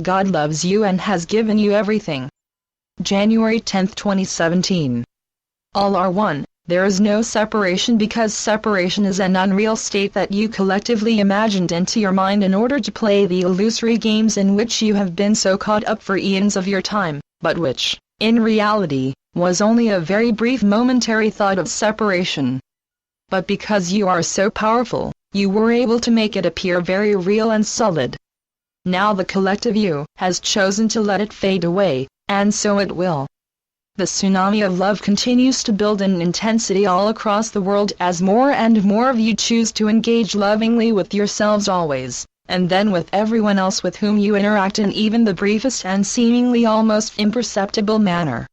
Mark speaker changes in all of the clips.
Speaker 1: God loves you and has given you everything. January 10, 2017. All are one. There is no separation because separation is an unreal state that you collectively imagined into your mind in order to play the illusory games in which you have been so caught up for eons of your time, but which, in reality, was only a very brief momentary thought of separation. But because you are so powerful, you were able to make it appear very real and solid. Now the collective you has chosen to let it fade away, and so it will. The tsunami of love continues to build in intensity all across the world as more and more of you choose to engage lovingly with yourselves always, and then with everyone else with whom you interact in even the briefest and seemingly almost imperceptible manner.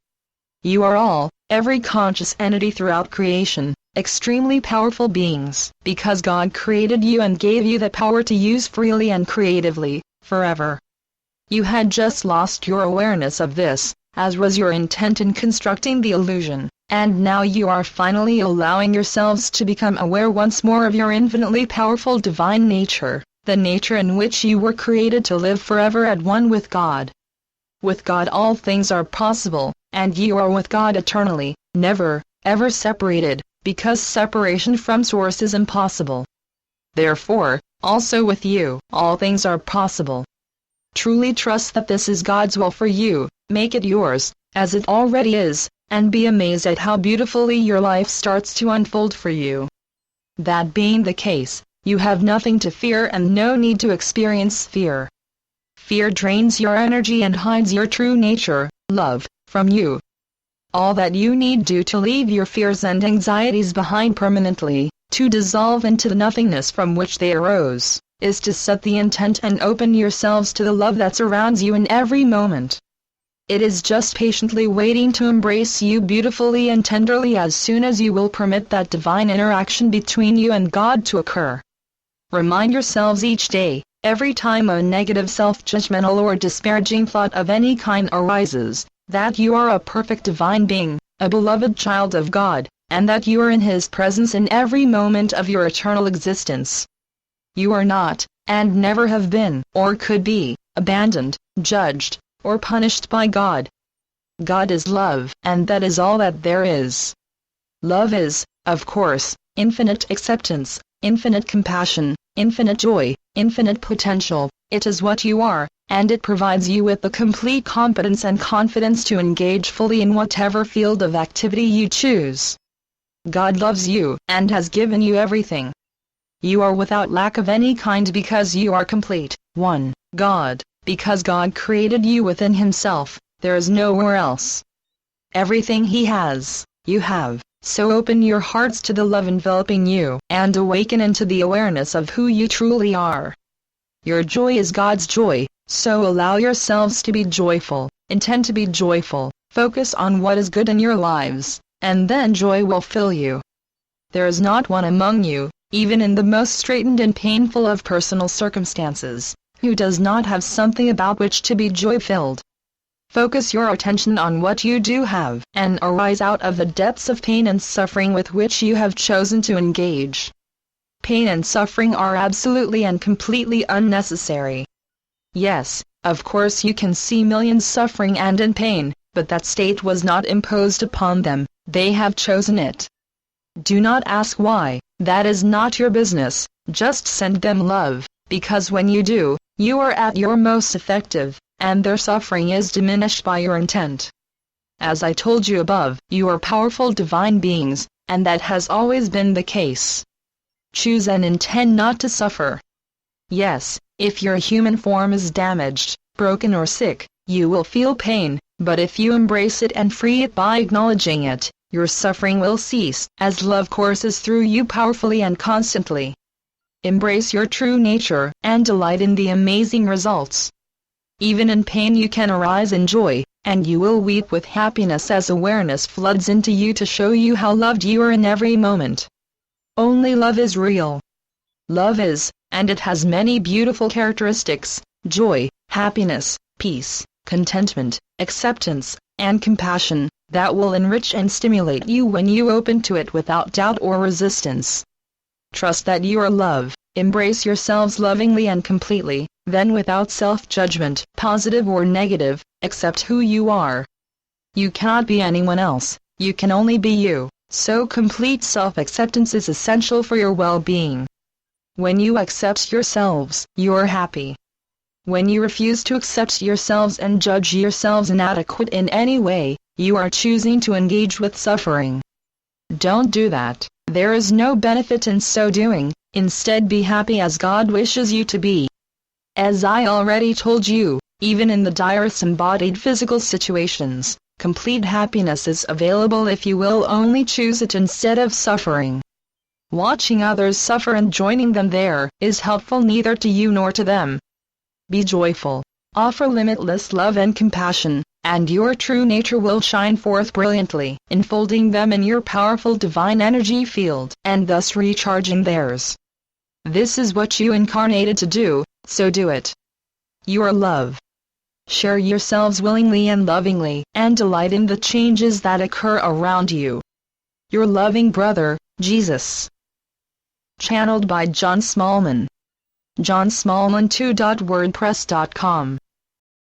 Speaker 1: You are all, every conscious entity throughout creation, extremely powerful beings, because God created you and gave you the power to use freely and creatively, forever. You had just lost your awareness of this, as was your intent in constructing the illusion, and now you are finally allowing yourselves to become aware once more of your infinitely powerful divine nature, the nature in which you were created to live forever at one with God. With God all things are possible, and you are with God eternally, never, ever separated, because separation from Source is impossible. Therefore, also with you, all things are possible. Truly trust that this is God's will for you, make it yours, as it already is, and be amazed at how beautifully your life starts to unfold for you. That being the case, you have nothing to fear and no need to experience fear. Fear drains your energy and hides your true nature, love, from you. All that you need do to leave your fears and anxieties behind permanently, to dissolve into the nothingness from which they arose, is to set the intent and open yourselves to the love that surrounds you in every moment. It is just patiently waiting to embrace you beautifully and tenderly as soon as you will permit that divine interaction between you and God to occur. Remind yourselves each day, every time a negative self-judgmental or disparaging thought of any kind arises, that you are a perfect divine being, a beloved child of God, and that you are in His presence in every moment of your eternal existence. You are not, and never have been, or could be, abandoned, judged, or punished by God. God is love, and that is all that there is. Love is, of course, infinite acceptance, infinite compassion, infinite joy, infinite potential. It is what you are, and it provides you with the complete competence and confidence to engage fully in whatever field of activity you choose. God loves you, and has given you everything. You are without lack of any kind because you are complete, one, God, because God created you within Himself, there is nowhere else. Everything He has, you have, so open your hearts to the love enveloping you, and awaken into the awareness of who you truly are. Your joy is God's joy, so allow yourselves to be joyful, intend to be joyful, focus on what is good in your lives, and then joy will fill you. There is not one among you, even in the most straitened and painful of personal circumstances, who does not have something about which to be joy-filled. Focus your attention on what you do have, and arise out of the depths of pain and suffering with which you have chosen to engage. Pain and suffering are absolutely and completely unnecessary. Yes, of course you can see millions suffering and in pain, but that state was not imposed upon them, they have chosen it. Do not ask why, that is not your business, just send them love, because when you do, you are at your most effective, and their suffering is diminished by your intent. As I told you above, you are powerful divine beings, and that has always been the case. Choose and intend not to suffer. Yes, if your human form is damaged, broken or sick, you will feel pain, but if you embrace it and free it by acknowledging it, your suffering will cease, as love courses through you powerfully and constantly. Embrace your true nature, and delight in the amazing results. Even in pain you can arise in joy, and you will weep with happiness as awareness floods into you to show you how loved you are in every moment. Only love is real. Love is, and it has many beautiful characteristics: joy, happiness, peace, contentment, acceptance, and compassion, that will enrich and stimulate you when you open to it without doubt or resistance. Trust that you are love, embrace yourselves lovingly and completely, Then without self-judgment, positive or negative, accept who you are. You cannot be anyone else, you can only be you, so complete self-acceptance is essential for your well-being. When you accept yourselves, you are happy. When you refuse to accept yourselves and judge yourselves inadequate in any way, you are choosing to engage with suffering. Don't do that, there is no benefit in so doing, instead be happy as God wishes you to be. As I already told you, even in the direst embodied physical situations, complete happiness is available if you will only choose it instead of suffering. Watching others suffer and joining them there is helpful neither to you nor to them. Be joyful, offer limitless love and compassion, and your true nature will shine forth brilliantly, enfolding them in your powerful divine energy field, and thus recharging theirs. This is what you incarnated to do, so do it. You are love. Share yourselves willingly and lovingly, and delight in the changes that occur around you. Your loving brother, Jesus. Channeled by John Smallman. johnsmallman2.wordpress.com